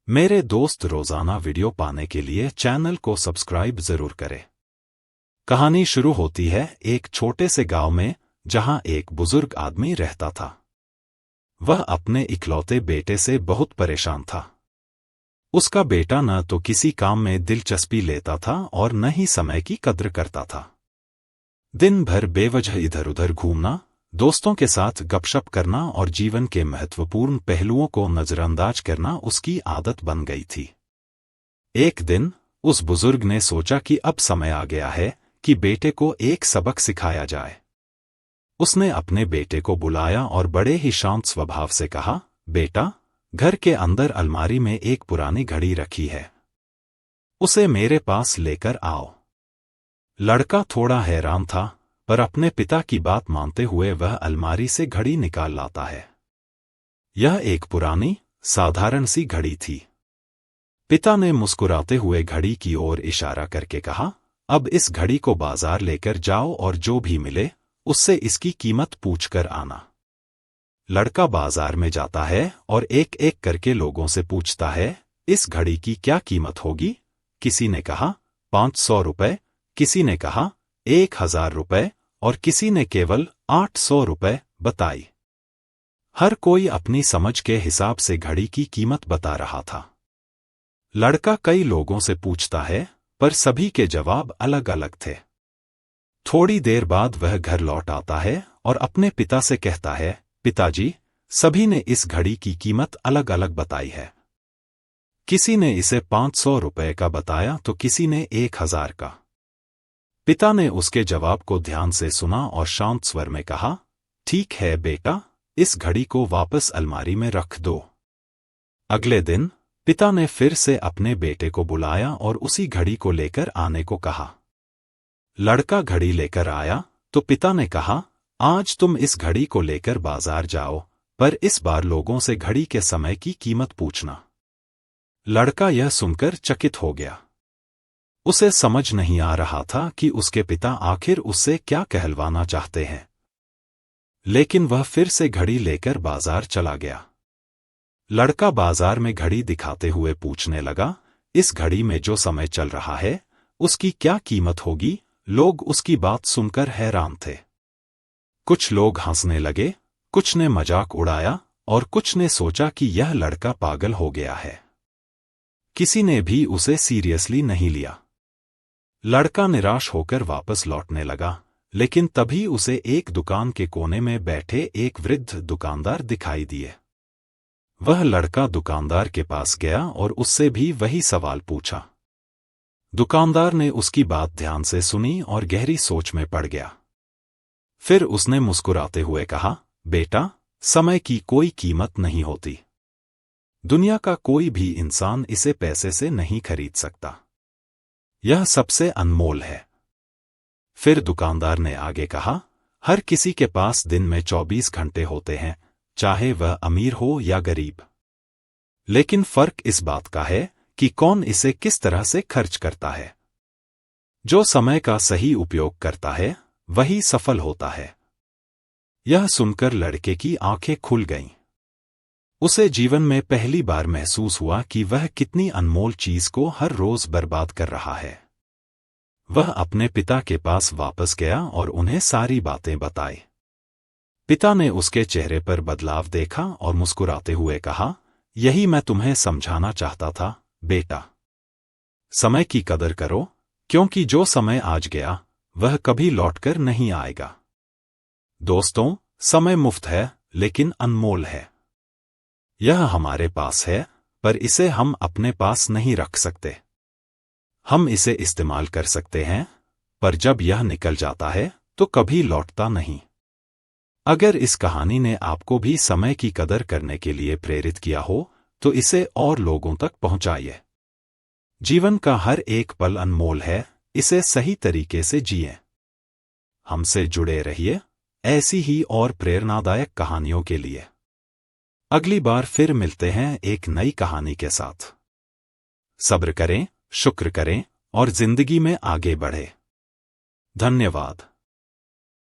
मेरे दोस्त रोजाना वीडियो पाने के लिए चैनल को सब्सक्राइब जरूर करें। कहानी शुरू होती है एक छोटे से गांव में, जहां एक बुजुर्ग आदमी रहता था। वह अपने इकलौते बेटे से बहुत परेशान था। उसका बेटा न तो किसी काम में दिलचस्पी लेता था और न ही समय की कद्र करता था। दिन भर बेवजह इधर उधर घूमना, दोस्तों के साथ गपशप करना और जीवन के महत्वपूर्ण पहलुओं को नजरअंदाज करना उसकी आदत बन गई थी। एक दिन उस बुजुर्ग ने सोचा कि अब समय आ गया है कि बेटे को एक सबक सिखाया जाए। उसने अपने बेटे को बुलाया और बड़े ही शांत स्वभाव से कहा, बेटा, घर के अंदर अलमारी में एक पुरानी घड़ी रखी है, उसे मेरे पास लेकर आओ। लड़का थोड़ा हैरान था, पर अपने पिता की बात मानते हुए वह अलमारी से घड़ी निकाल लाता है। यह एक पुरानी, साधारण सी घड़ी थी। पिता ने मुस्कुराते हुए घड़ी की ओर इशारा करके कहा, अब इस घड़ी को बाजार लेकर जाओ और जो भी मिले उससे इसकी कीमत पूछकर आना। लड़का बाजार में जाता है और एक एक करके लोगों से पूछता है, इस घड़ी की क्या कीमत होगी? किसी ने कहा 500 रुपए, किसी ने कहा 1000 रुपए और किसी ने केवल 800 रुपए बताई। हर कोई अपनी समझ के हिसाब से घड़ी की कीमत बता रहा था। लड़का कई लोगों से पूछता है, पर सभी के जवाब अलग अलग थे। थोड़ी देर बाद वह घर लौट आता है और अपने पिता से कहता है, पिताजी, सभी ने इस घड़ी की कीमत अलग अलग बताई है। किसी ने इसे 500 रुपए का बताया तो किसी ने 1000 का। पिता ने उसके जवाब को ध्यान से सुना और शांत स्वर में कहा, ठीक है बेटा, इस घड़ी को वापस अलमारी में रख दो। अगले दिन पिता ने फिर से अपने बेटे को बुलाया और उसी घड़ी को लेकर आने को कहा। लड़का घड़ी लेकर आया तो पिता ने कहा, आज तुम इस घड़ी को लेकर बाजार जाओ, पर इस बार लोगों से घड़ी के समय की कीमत पूछना। लड़का यह सुनकर चकित हो गया। उसे समझ नहीं आ रहा था कि उसके पिता आखिर उससे क्या कहलवाना चाहते हैं। लेकिन वह फिर से घड़ी लेकर बाजार चला गया। लड़का बाजार में घड़ी दिखाते हुए पूछने लगा, इस घड़ी में जो समय चल रहा है उसकी क्या कीमत होगी? लोग उसकी बात सुनकर हैरान थे। कुछ लोग हंसने लगे, कुछ ने मजाक उड़ाया और कुछ ने सोचा कि यह लड़का पागल हो गया है। किसी ने भी उसे सीरियसली नहीं लिया। लड़का निराश होकर वापस लौटने लगा, लेकिन तभी उसे एक दुकान के कोने में बैठे एक वृद्ध दुकानदार दिखाई दिए। वह लड़का दुकानदार के पास गया और उससे भी वही सवाल पूछा। दुकानदार ने उसकी बात ध्यान से सुनी और गहरी सोच में पड़ गया। फिर उसने मुस्कुराते हुए कहा, बेटा, समय की कोई कीमत नहीं होती। दुनिया का कोई भी इंसान इसे पैसे से नहीं खरीद सकता। यह सबसे अनमोल है। फिर दुकानदार ने आगे कहा, हर किसी के पास दिन में 24 घंटे होते हैं, चाहे वह अमीर हो या गरीब। लेकिन फर्क इस बात का है कि कौन इसे किस तरह से खर्च करता है। जो समय का सही उपयोग करता है वही सफल होता है। यह सुनकर लड़के की आंखें खुल गईं। उसे जीवन में पहली बार महसूस हुआ कि वह कितनी अनमोल चीज को हर रोज बर्बाद कर रहा है। वह अपने पिता के पास वापस गया और उन्हें सारी बातें बताई। पिता ने उसके चेहरे पर बदलाव देखा और मुस्कुराते हुए कहा, यही मैं तुम्हें समझाना चाहता था, बेटा। समय की कदर करो, क्योंकि जो समय आज गया वह कभी लौटकर नहीं आएगा। दोस्तों, समय मुफ्त है लेकिन अनमोल है। यह हमारे पास है, पर इसे हम अपने पास नहीं रख सकते। हम इसे इस्तेमाल कर सकते हैं, पर जब यह निकल जाता है तो कभी लौटता नहीं। अगर इस कहानी ने आपको भी समय की कदर करने के लिए प्रेरित किया हो, तो इसे और लोगों तक पहुंचाइए। जीवन का हर एक पल अनमोल है, इसे सही तरीके से जिएं। हमसे जुड़े रहिए ऐसी ही और प्रेरणादायक कहानियों के लिए। अगली बार फिर मिलते हैं एक नई कहानी के साथ। सब्र करें, शुक्र करें और जिंदगी में आगे बढ़ें। धन्यवाद।